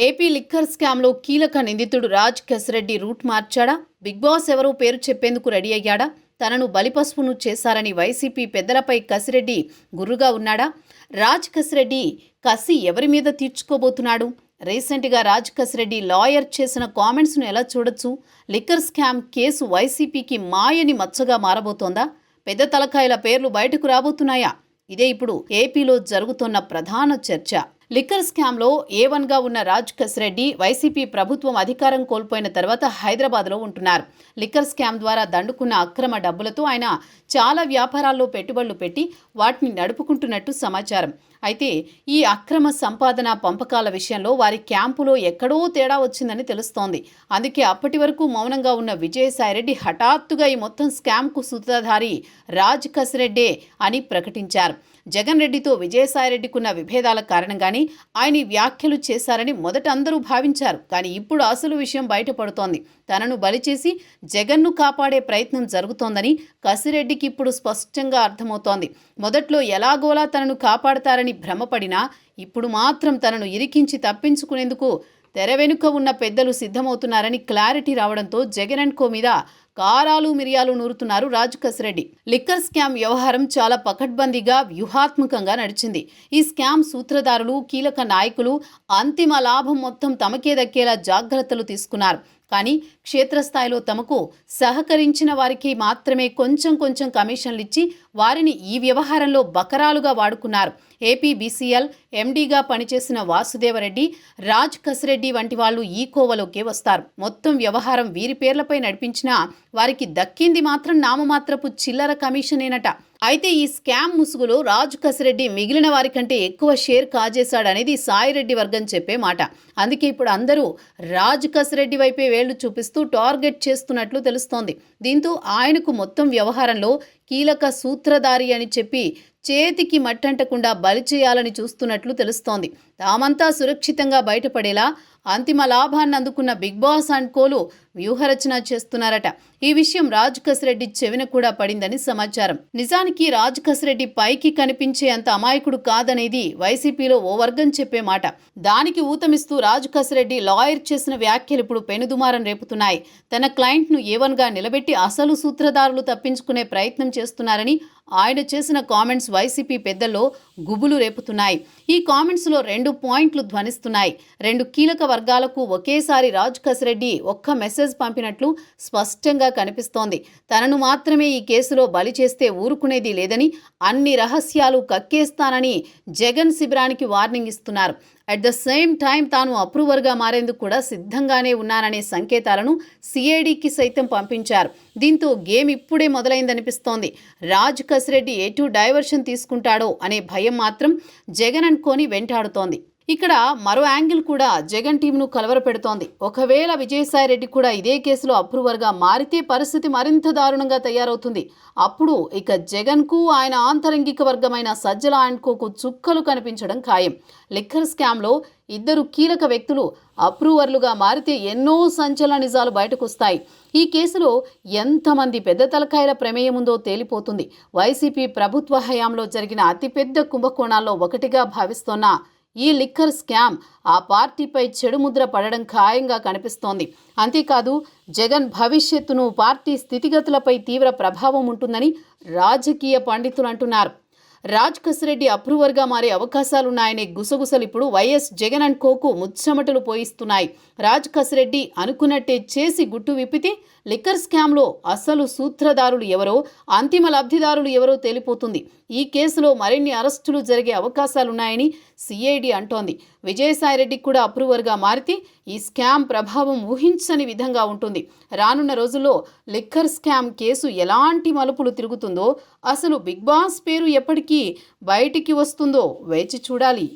AP liquor స్కామ్లో కీలక నిందితుడు రాజ్ కసిరెడ్డి రూట్ మార్చాడా? బిగ్ బాస్ ఎవరో పేరు చెప్పేందుకు రెడీ అయ్యాడా? తనను బలిపశువును చేశారని వైసీపీ పెద్దలపై కసిరెడ్డి గుర్రుగా ఉన్నాడా? రాజ్ కసిరెడ్డి కసి ఎవరి మీద తీర్చుకోబోతున్నాడు? రీసెంట్గా రాజ్ కసిరెడ్డి లాయర్ చేసిన కామెంట్స్ను ఎలా చూడొచ్చు? లిక్కర్ స్కామ్ కేసు వైసీపీకి మాయని మచ్చగా మారబోతోందా? పెద్ద తలకాయల పేర్లు బయటకు రాబోతున్నాయా? ఇదే ఇప్పుడు ఏపీలో జరుగుతున్న ప్రధాన చర్చ. లిక్కర్ స్కామ్లో A1గా ఉన్న రాజ్ కసిరెడ్డి వైసీపీ ప్రభుత్వం అధికారం కోల్పోయిన తర్వాత హైదరాబాద్లో ఉంటున్నారు. లిక్కర్ స్కామ్ ద్వారా దండుకున్న అక్రమ డబ్బులతో ఆయన చాలా వ్యాపారాల్లో పెట్టుబడులు పెట్టి వాటిని నడుపుకుంటున్నట్టు సమాచారం. అయితే ఈ అక్రమ సంపాదన పంపకాల విషయంలో వారి క్యాంపులో ఎక్కడో తేడా వచ్చిందని తెలుస్తోంది. అందుకే అప్పటి వరకు మౌనంగా ఉన్న విజయసాయిరెడ్డి హఠాత్తుగా ఈ మొత్తం స్కామ్కు సూత్రధారి రాజ్ కసిరెడ్డే అని ప్రకటించారు. జగన్ రెడ్డితో విజయసాయిరెడ్డికున్న విభేదాల కారణంగానే ఆయన వ్యాఖ్యలు చేశారని మొదట అందరూ భావించారు. కానీ ఇప్పుడు అసలు విషయం బయటపడుతోంది. తనను బలిచేసి జగన్ను కాపాడే ప్రయత్నం జరుగుతోందని కసిరెడ్డికి ఇప్పుడు స్పష్టంగా అర్థమవుతోంది. మొదట్లో ఎలాగోలా తనను కాపాడతారని భ్రమపడినా ఇప్పుడు మాత్రం తనను ఇరికించి తప్పించుకునేందుకు తెర వెనుక ఉన్న పెద్దలు సిద్ధమవుతున్నారని క్లారిటీ రావడంతో జగన్ అండ్ కో మీద కారాలు మిరియాలు నూరుతున్నారు రాజ్ కసిరెడ్డి. లిక్కర్ స్కామ్ వ్యవహారం చాలా పకడ్బందీగా వ్యూహాత్మకంగా నడిచింది. ఈ స్కామ్ సూత్రధారులు, కీలక నాయకులు అంతిమ లాభం మొత్తం తమకే దక్కేలా జాగ్రత్తలు తీసుకున్నారు. కానీ క్షేత్రస్థాయిలో తమకు సహకరించిన వారికి మాత్రమే కొంచెం కమిషన్లు ఇచ్చి వారిని ఈ వ్యవహారంలో బకరాలుగా వాడుకున్నారు. ఏపీ బీసీఎల్ ఎండీగా పనిచేసిన వాసుదేవరెడ్డి, రాజ్ కసిరెడ్డి వంటి వాళ్ళు ఈ కోవలోకే వస్తారు. మొత్తం వ్యవహారం వీరి పేర్లపై నడిపించినా వారికి దక్కింది మాత్రం నామమాత్రపు చిల్లర కమిషనేనట. అయితే ఈ స్కామ్ ముసుగులో రాజ్ కసిరెడ్డి మిగిలిన వారి కంటే ఎక్కువ షేర్ కాజేశాడనేది సాయిరెడ్డి వర్గం చెప్పే మాట. అందుకే ఇప్పుడు అందరూ రాజ్ కసిరెడ్డి వైపే వేళ్లు చూపిస్తూ టార్గెట్ చేస్తున్నట్లు తెలుస్తోంది. దీంతో ఆయనకు మొత్తం వ్యవహారంలో కీలక సూత్రధారి అని చెప్పి చేతికి మట్టంటకుండా బలి చేయాలని చూస్తున్నట్లు తెలుస్తోంది. తామంతా సురక్షితంగా బయటపడేలా అంతిమ లాభాన్ని అందుకున్న బిగ్ బాస్ అండ్ కోలు వ్యూహరచన చేస్తున్నారట. ఈ విషయం రాజ్ కసిరెడ్డి చెవిన కూడా పడిందని సమాచారం. నిజానికి రాజ్ కసిరెడ్డి పైకి కనిపించే అంత అమాయకుడు కాదనేది వైసీపీలో ఓ వర్గం చెప్పే మాట. దానికి ఊతమిస్తూ రాజ్ కసిరెడ్డి లాయర్ చేసిన వ్యాఖ్యలు ఇప్పుడు పెనుదుమారం రేపుతున్నాయి. తన క్లయింట్ను A1గా నిలబెట్టి అసలు సూత్రధారులు తప్పించుకునే ప్రయత్నం చేస్తున్నారని ఆయన చేసిన కామెంట్స్ వైసీపీ పెద్దల్లో గుబులు రేపుతున్నాయి. ఈ కామెంట్స్లో 2 పాయింట్లు ధ్వనిస్తున్నాయి. 2 కీలక వర్గాలకు ఒకేసారి రాజ్ కసిరెడ్డి ఒక్క మెసేజ్ పంపినట్లు స్పష్టంగా కనిపిస్తోంది. తనను మాత్రమే ఈ కేసులో బలి చేస్తే ఊరుకునేది లేదని, అన్ని రహస్యాలు కక్కేస్తానని జగన్ శిబిరానికి వార్నింగ్ ఇస్తున్నారు. అట్ ద సేమ్ టైం తాను అప్రూవర్గా మారేందుకు కూడా సిద్ధంగానే ఉన్నాననే సంకేతాలను సిఐడికి సైతం పంపించారు. దీంతో గేమ్ ఇప్పుడే మొదలైందనిపిస్తోంది. రాజ్ కసిరెడ్డి ఎటు డైవర్షన్ తీసుకుంటాడో అనే భయం మాత్రం జగన్ అండ్ కోని వెంటాడుతోంది. ఇక్కడ మరో యాంగిల్ కూడా జగన్ టీంను కలవరపెడుతోంది. ఒకవేళ విజయసాయిరెడ్డి కూడా ఇదే కేసులో అప్రూవర్గా మారితే పరిస్థితి మరింత దారుణంగా తయారవుతుంది. అప్పుడు ఇక జగన్కు ఆయన ఆంతరంగిక వర్గమైన సజ్జల అండ్ కోకు చుక్కలు కనిపించడం ఖాయం. లిక్కర్ స్కామ్లో 2 కీలక వ్యక్తులు అప్రూవర్లుగా మారితే ఎన్నో సంచలన నిజాలు బయటకొస్తాయి. ఈ కేసులో ఎంతమంది పెద్ద తలకాయల ప్రమేయం ఉందో తేలిపోతుంది. వైసీపీ ప్రభుత్వ హయాంలో జరిగిన అతిపెద్ద కుంభకోణాల్లో ఒకటిగా భావిస్తోన్న ఈ లిక్కర్ స్కామ్ ఆ పార్టీపై చెడు ముద్ర పడడం ఖాయంగా కనిపిస్తోంది. అంతేకాదు జగన్ భవిష్యత్తును, పార్టీ స్థితిగతులపై తీవ్ర ప్రభావం ఉంటుందని రాజకీయ పండితులు అంటున్నారు. రాజ్ కసిరెడ్డి అప్రూవర్గా మారే అవకాశాలున్నాయనే గుసగుసలు ఇప్పుడు వైఎస్ జగన్ అండ్ కోకు ముచ్చమటలు పోయిస్తున్నాయి. రాజ్ కసిరెడ్డి అనుకున్నట్టే చేసి గుట్టు విప్పితే లిక్కర్ స్కామ్లో అసలు సూత్రధారులు ఎవరో, అంతిమ లబ్ధిదారులు ఎవరో తేలిపోతుంది. ఈ కేసులో మరిన్ని అరెస్టులు జరిగే అవకాశాలున్నాయని సిఐడి అంటోంది. విజయసాయిరెడ్డి కూడా అప్రూవర్గా మారితే ఈ స్కామ్ ప్రభావం ఊహించని విధంగా ఉంటుంది. రానున్న రోజుల్లో లిక్కర్ స్కామ్ కేసు ఎలాంటి మలుపులు తిరుగుతుందో, అసలు బిగ్ బాస్ పేరు ఎప్పటికీ బయటికి వస్తుందో వేచి చూడాలి.